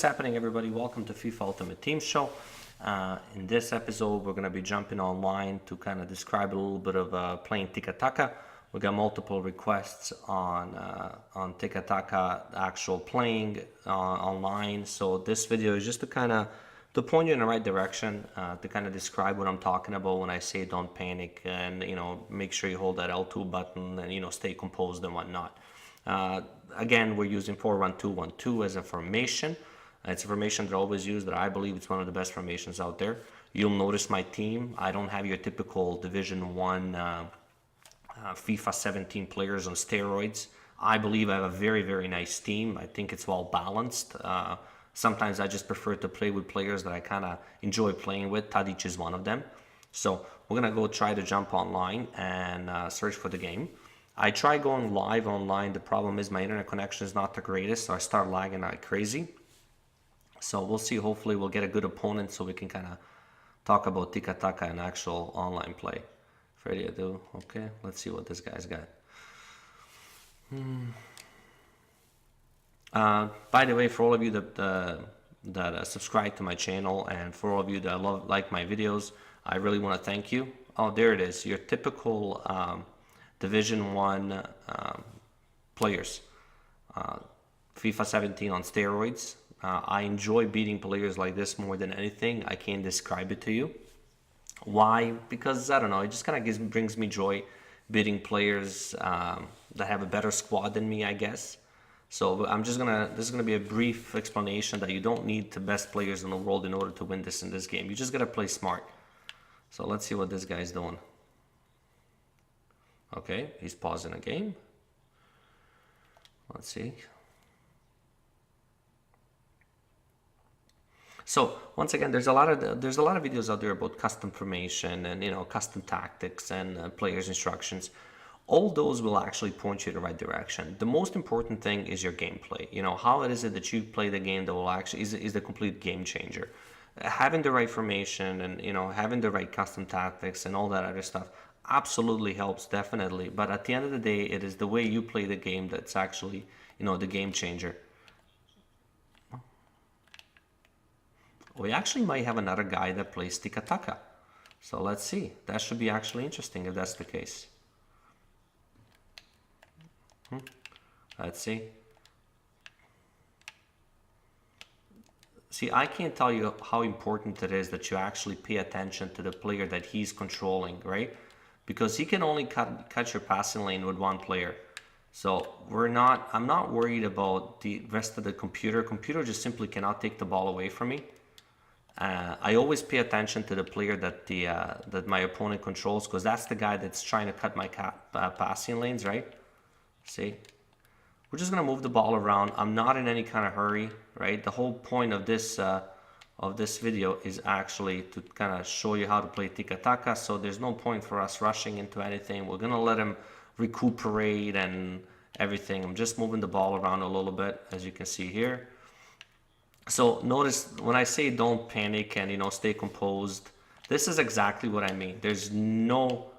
is happening, everybody? Welcome to FIFA Ultimate Team Show. In this episode, we're going to be jumping online to kind of describe a little bit of playing Tiki Taka. We got multiple requests on Tiki Taka, actual playing online. So this video is just to kind of point you in the right direction, to kind of describe what I'm talking about when I say don't panic, and make sure you hold that L2 button and stay composed and whatnot. Again, we're using 4-1-2-1-2 as a formation. It's a formation that I always use, that I believe it's one of the best formations out there. You'll notice my team. I don't have your typical Division 1 FIFA 17 players on steroids. I believe I have a very, very nice team. I think it's well balanced. Sometimes I just prefer to play with players that I kind of enjoy playing with. Tadic is one of them. So we're going to go try to jump online and search for the game. I try going live online. The problem is my internet connection is not the greatest, so I start lagging like crazy. So we'll see. Hopefully we'll get a good opponent so we can kind of talk about Tiki Taka and actual online play. Freddy Adu. Okay, let's see what this guy's got. By the way, for all of you that subscribe to my channel, and for all of you that like my videos, I really want to thank you. Oh, there it is. Your typical Division 1 players. FIFA 17 on steroids. I enjoy beating players like this more than anything. I can't describe it to you. Why? Because, I don't know, it just kind of brings me joy beating players that have a better squad than me, I guess. So this is gonna be a brief explanation that you don't need the best players in the world in order to win this in this game. You just gotta play smart. So let's see what this guy's doing. Okay, he's pausing a game. Let's see. So once again, there's a lot of videos out there about custom formation and custom tactics and players instructions. All those will actually point you in the right direction. The most important thing is your gameplay. How it is it that you play the game that will actually is the complete game changer. Having the right formation and having the right custom tactics and all that other stuff absolutely helps, definitely. But at the end of the day, it is the way you play the game that's actually the game changer. We actually might have another guy that plays Tiki Taka. So let's see. That should be actually interesting if that's the case. Let's see. See, I can't tell you how important it is that you actually pay attention to the player that he's controlling, right? Because he can only cut your passing lane with one player. So I'm not worried about the rest of the computer. Computer just simply cannot take the ball away from me. I always pay attention to the player that my opponent controls, because that's the guy that's trying to cut my passing lanes, right? See? We're just going to move the ball around. I'm not in any kind of hurry, right? The whole point of this video is actually to kind of show you how to play Tiki Taka, so there's no point for us rushing into anything. We're going to let him recuperate and everything. I'm just moving the ball around a little bit, as you can see here. So notice when I say don't panic and stay composed, this is exactly what I mean. There's no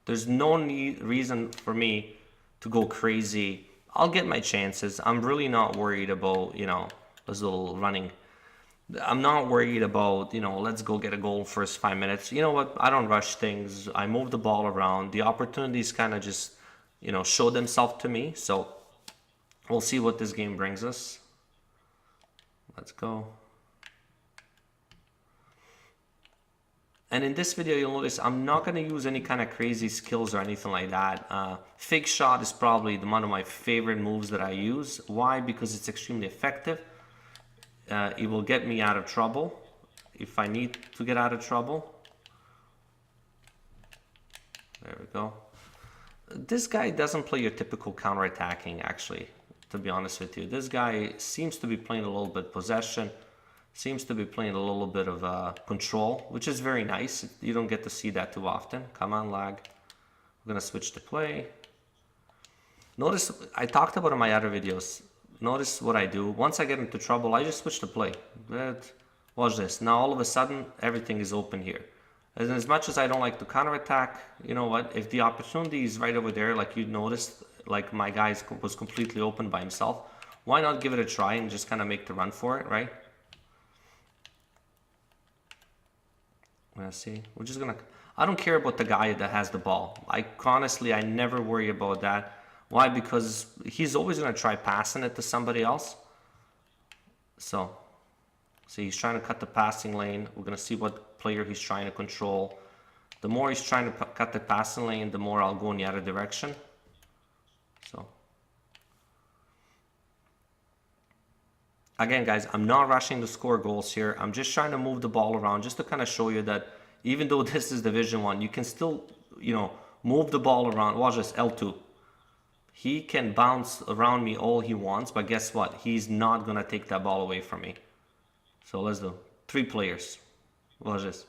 reason for me to go crazy. I'll get my chances. I'm really not worried about this little running. I'm not worried about let's go get a goal first 5 minutes. You know what? I don't rush things. I move the ball around. The opportunities kind of just show themselves to me. So we'll see what this game brings us. Let's go. And in this video, you'll notice I'm not going to use any kind of crazy skills or anything like that. Fake shot is probably one of my favorite moves that I use. Why? Because it's extremely effective. It will get me out of trouble if I need to get out of trouble. There we go. This guy doesn't play your typical counter-attacking, actually, to be honest with you. This guy seems to be playing a little bit possession, seems to be playing a little bit of control, which is very nice. You don't get to see that too often. Come on, lag. We're going to switch to play. Notice, I talked about in my other videos, notice what I do. Once I get into trouble, I just switch to play. But watch this. Now all of a sudden, everything is open here. And as much as I don't like to counterattack, you know what? If the opportunity is right over there, like you noticed, like my guy was completely open by himself, why not give it a try and just kind of make the run for it, right? Let's see. We're just gonna. I don't care about the guy that has the ball. Honestly, I never worry about that. Why? Because he's always gonna try passing it to somebody else. So, see, he's trying to cut the passing lane. We're gonna see what player he's trying to control. The more he's trying to cut the passing lane, the more I'll go in the other direction. So, again, guys, I'm not rushing to score goals here. I'm just trying to move the ball around just to kind of show you that even though this is Division 1, you can still, you know, move the ball around. Watch this, L2. He can bounce around me all he wants, but guess what? He's not going to take that ball away from me. So let's do 3 players. Watch this.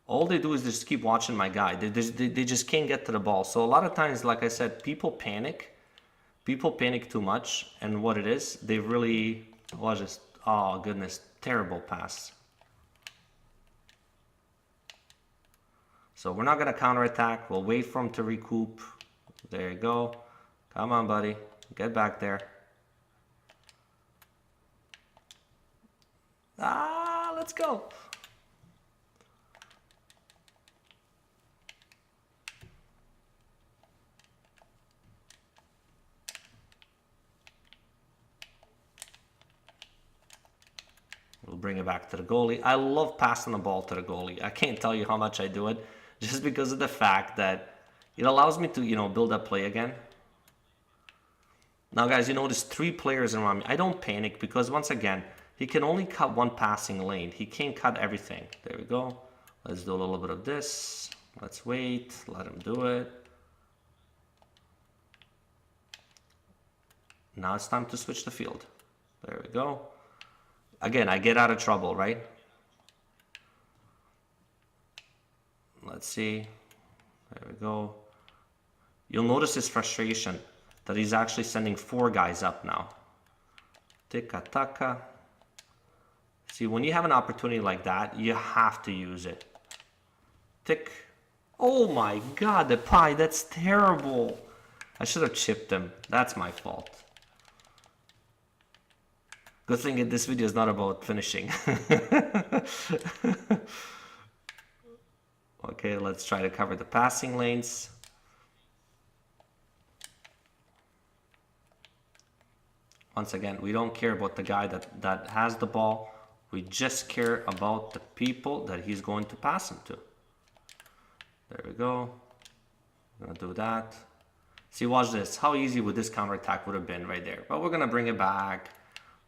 All they do is just keep watching my guy. They just can't get to the ball. So a lot of times, like I said, people panic. People panic too much. And what it is, they really... Watch this. Oh, goodness. Terrible pass. So we're not going to counterattack. We'll wait for him to recoup. There you go. Come on, buddy. Get back there. Ah, let's go. We'll bring it back to the goalie. I love passing the ball to the goalie. I can't tell you how much I do it just because of the fact that it allows me to, you know, build up play again. Now, guys, you notice 3 players around me. I don't panic because, once again, he can only cut one passing lane. He can't cut everything. There we go. Let's do a little bit of this. Let's wait. Let him do it. Now it's time to switch the field. There we go. Again, I get out of trouble, right? Let's see. There we go. You'll notice his frustration that he's actually sending 4 guys up now. Tiki Taka. See, when you have an opportunity like that, you have to use it. Tick. Oh my God, the pie, that's terrible. I should have chipped him. That's my fault. Good thing this video is not about finishing. Okay, let's try to cover the passing lanes. Once again, we don't care about the guy that has the ball. We just care about the people that he's going to pass him to. There we go. I'm gonna do that. See, watch this. How easy would this counterattack would have been right there? But we're gonna bring it back.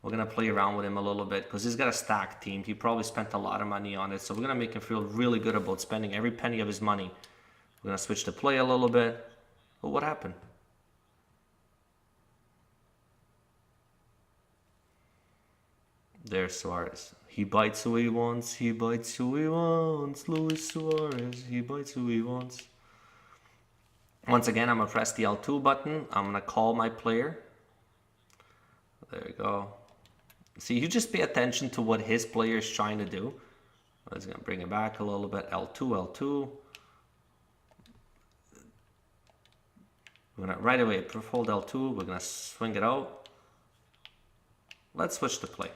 We're gonna play around with him a little bit because he's got a stacked team. He probably spent a lot of money on it. So we're gonna make him feel really good about spending every penny of his money. We're gonna switch the play a little bit. But what happened? There's Suarez. He bites who he wants. He bites who he wants. Luis Suarez. He bites who he wants. Once again, I'm gonna press the L2 button. I'm gonna call my player. There we go. See, you just pay attention to what his player is trying to do. I'm just gonna bring it back a little bit. L2, L2. We're gonna right away hold L2. We're gonna swing it out. Let's switch the play.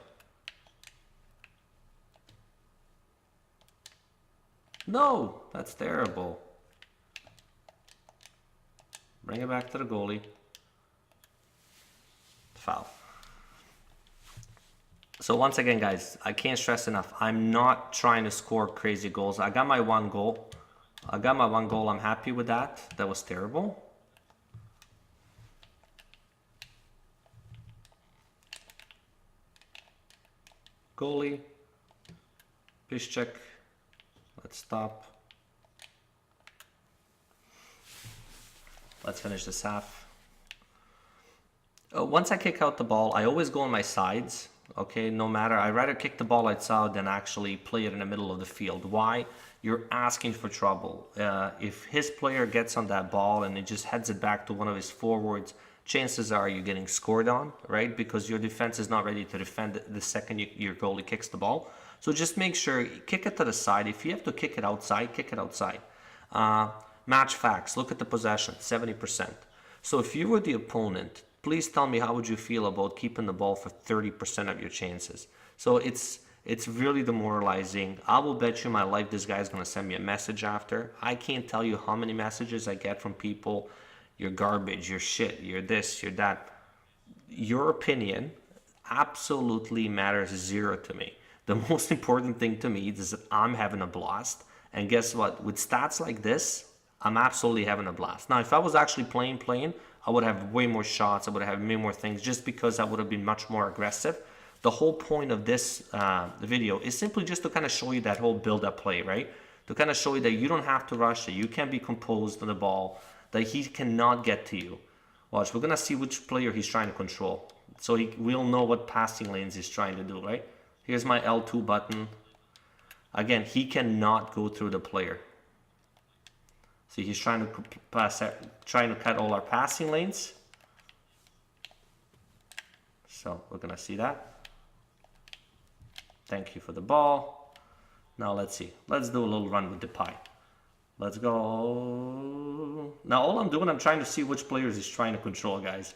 No, that's terrible. Bring it back to the goalie. Foul. So once again, guys, I can't stress enough. I'm not trying to score crazy goals. I got my 1 goal. I'm happy with that. That was terrible. Goalie. Please check. Let's stop. Let's finish this half. Once I kick out the ball, I always go on my sides. Okay, no matter. I'd rather kick the ball outside than actually play it in the middle of the field. Why? You're asking for trouble. If his player gets on that ball and it just heads it back to one of his forwards, chances are you're getting scored on, right? Because your defense is not ready to defend the second your goalie kicks the ball. So just make sure, kick it to the side. If you have to kick it outside, kick it outside. Match facts, look at the possession, 70%. So if you were the opponent please tell me how would you feel about keeping the ball for 30% of your chances. So it's really demoralizing. I will bet you my life this guy's gonna send me a message after. I can't tell you how many messages I get from people. You're garbage, you're shit, you're this, you're that. Your opinion absolutely matters zero to me. The most important thing to me is that I'm having a blast. And guess what? With stats like this, I'm absolutely having a blast. Now, if I was actually playing, I would have way more shots. I would have way more things just because I would have been much more aggressive. The whole point of this video is simply just to kind of show you that whole build-up play, right? To kind of show you that you don't have to rush, that you can be composed on the ball, that he cannot get to you. Watch, we're going to see which player he's trying to control. So we'll know what passing lanes he's trying to do, right? Here's my L2 button. Again, he cannot go through the player. See, he's trying to cut all our passing lanes. So we're going to see that. Thank you for the ball. Now let's see. Let's do a little run with the pie. Let's go. Now all I'm doing, I'm trying to see which players he's trying to control, guys.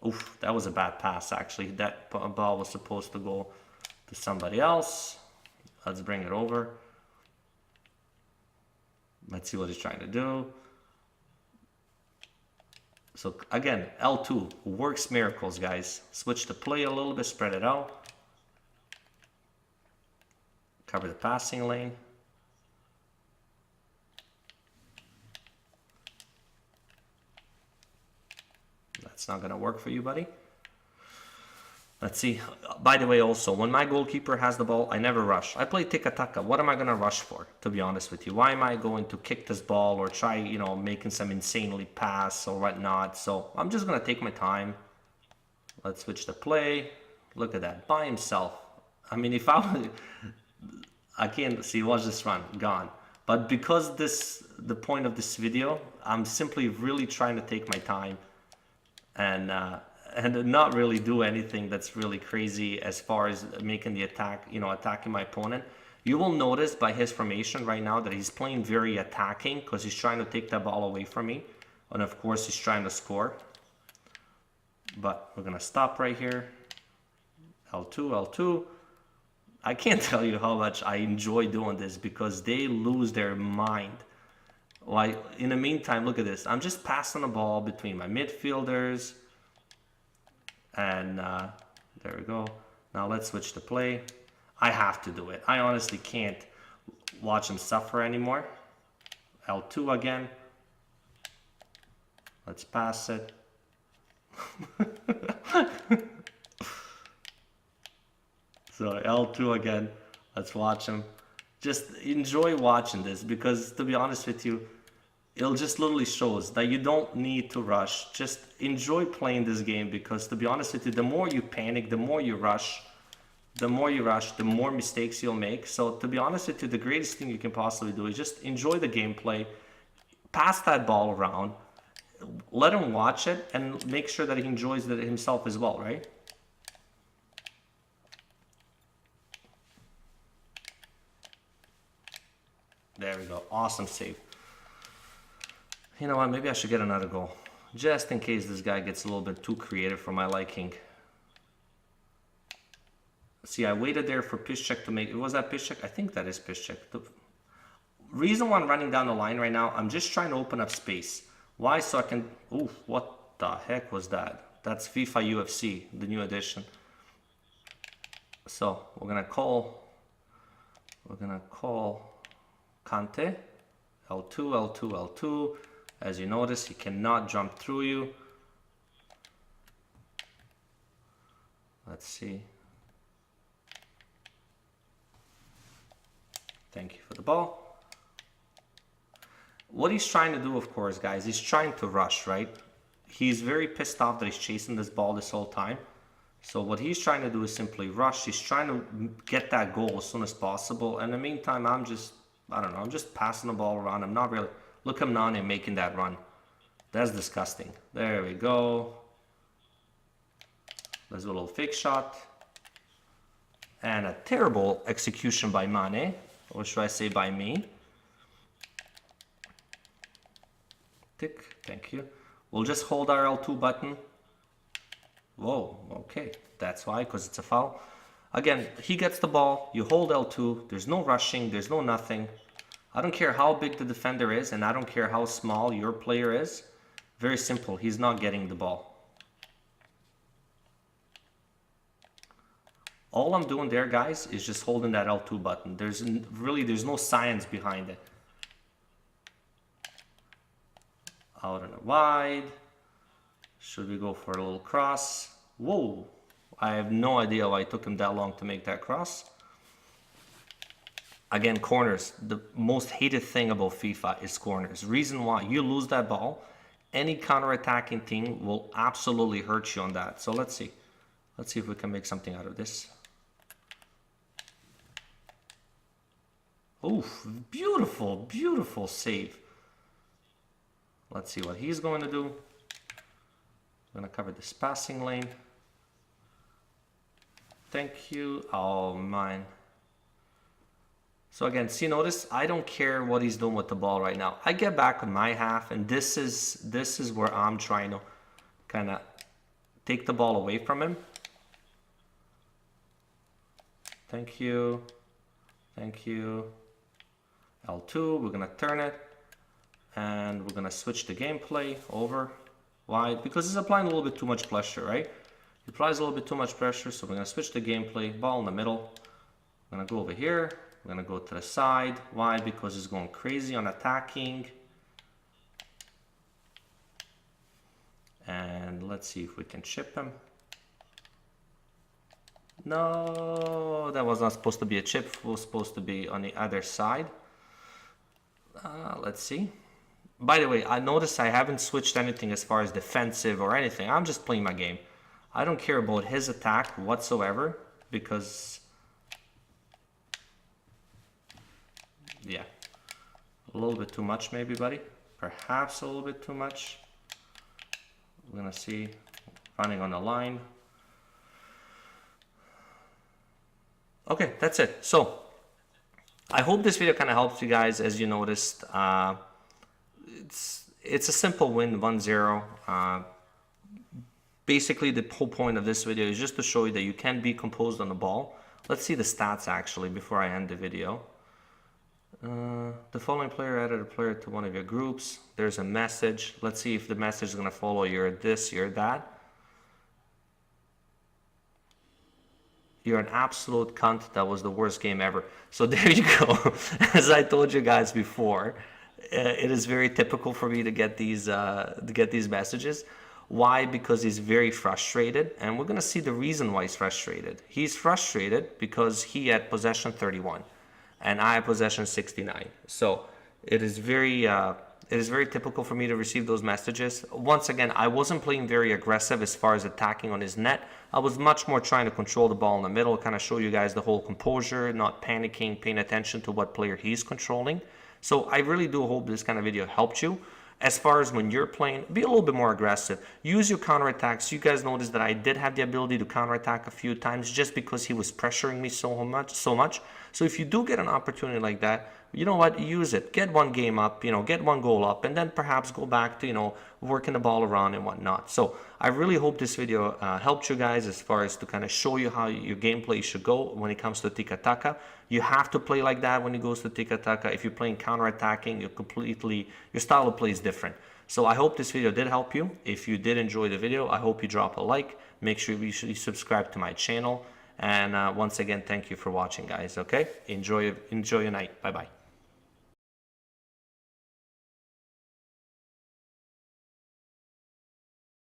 Oof, that was a bad pass, actually. That ball was supposed to go to somebody else. Let's bring it over. Let's see what he's trying to do. So again, L2 works miracles, guys. Switch the play a little bit, spread it out. Cover the passing lane. That's not gonna work for you, buddy. Let's see. By the way, also, when my goalkeeper has the ball, I never rush. I play Tiki Taka. What am I gonna rush for, to be honest with you? Why am I going to kick this ball or try, you know, making some insanely pass or whatnot? So I'm just gonna take my time. Let's switch the play. Look at that, by himself. I mean, if I can't see, watch this run, gone. But because the point of this video, I'm simply really trying to take my time and not really do anything that's really crazy as far as making the attack, you know, attacking my opponent. You will notice by his formation right now that he's playing very attacking because he's trying to take that ball away from me. And of course, he's trying to score. But we're going to stop right here. L2, L2. I can't tell you how much I enjoy doing this because they lose their mind. Like, in the meantime, look at this. I'm just passing the ball between my midfielders. And there we go. Now let's switch the play. I have to do it. I honestly can't watch him suffer anymore. L2 again. Let's pass it. So L2 again. Let's watch him. Just enjoy watching this because, to be honest with you, it'll just literally shows that you don't need to rush. Just enjoy playing this game because, to be honest with you, the more you panic, the more you rush, the more mistakes you'll make. So to be honest with you, the greatest thing you can possibly do is just enjoy the gameplay, pass that ball around, let him watch it, and make sure that he enjoys it himself as well, right? There we go. Awesome save. You know what, maybe I should get another goal. Just in case this guy gets a little bit too creative for my liking. See, I waited there for Piszczek to make... Was that Piszczek? I think that is Piszczek. The reason why I'm running down the line right now, I'm just trying to open up space. Why? So I can... Ooh, what the heck was that? That's FIFA UFC, the new edition. So, we're gonna call Kante. L2, L2, L2. As you notice, he cannot jump through you. Let's see. Thank you for the ball. What he's trying to do, of course, guys, he's trying to rush, right? He's very pissed off that he's chasing this ball this whole time. So what he's trying to do is simply rush. He's trying to get that goal as soon as possible. And in the meantime, I'm just passing the ball around. I'm not really... Look at Nane making that run. That's disgusting. There we go. Let's do a little fake shot. And a terrible execution by Mane. Or should I say by me? Tick. Thank you. We'll just hold our L2 button. Whoa, okay, that's why, because it's a foul. Again, he gets the ball, you hold L2, there's no rushing, there's no nothing. I don't care how big the defender is, and I don't care how small your player is. Very simple, he's not getting the ball. All I'm doing there, guys, is just holding that L2 button. There's no science behind it. Out and wide. Should we go for a little cross? Whoa, I have no idea why it took him that long to make that cross. Again, corners. The most hated thing about FIFA is corners. Reason why, you lose that ball, any counter-attacking team will absolutely hurt you on that. So let's see. Let's see if we can make something out of this. Oof, beautiful, beautiful save. Let's see what he's going to do. I'm going to cover this passing lane. Thank you. Oh, man. So again, see, notice, I don't care what he's doing with the ball right now. I get back on my half, and this is where I'm trying to kind of take the ball away from him. Thank you. Thank you. L2, we're going to turn it. And we're going to switch the gameplay over wide because he's applying a little bit too much pressure, right? He applies a little bit too much pressure, so we're going to switch the gameplay. Ball in the middle. I'm going to go over here. We're going to go to the side. Why? Because he's going crazy on attacking. And let's see if we can chip him. No, that was not supposed to be a chip. It was supposed to be on the other side. Let's see. By the way, I noticed I haven't switched anything as far as defensive or anything. I'm just playing my game. I don't care about his attack whatsoever because, yeah, a little bit too much maybe, buddy. Perhaps a little bit too much. We're going to see. Running on the line. Okay, that's it. So, I hope this video kind of helps you guys. As you noticed, it's a simple win, 1-0. Basically, the whole point of this video is just to show you that you can be composed on the ball. Let's see the stats actually before I end the video. The following player added a player to one of your groups. There's a message. Let's see if the message is going to follow you're this, you're that. You're an absolute cunt. That was the worst game ever. So there you go. As I told you guys before, it is very typical for me to get these messages. Why? Because he's very frustrated, and we're gonna see the reason why he's frustrated. He's frustrated because he had possession 31, and I had possession 69. So it is very typical for me to receive those messages. Once again, I wasn't playing very aggressive as far as attacking on his net. I was much more trying to control the ball in the middle, kind of show you guys the whole composure, not panicking, paying attention to what player he's controlling. So I really do hope this kind of video helped you. As far as when you're playing, be a little bit more aggressive. Use your counterattacks. You guys noticed that I did have the ability to counterattack a few times just because he was pressuring me so much. So if you do get an opportunity like that, you know what, use it. Get one game up, get one goal up, and then perhaps go back to, working the ball around and whatnot. So I really hope this video helped you guys as far as to kind of show you how your gameplay should go when it comes to Tiki Taka. You have to play like that when it goes to Tiki Taka. If you're playing counter-attacking, your style of play is different. So I hope this video did help you. If you did enjoy the video, I hope you drop a like. Make sure you subscribe to my channel. And once again, thank you for watching, guys. Okay? Enjoy your night. Bye-bye.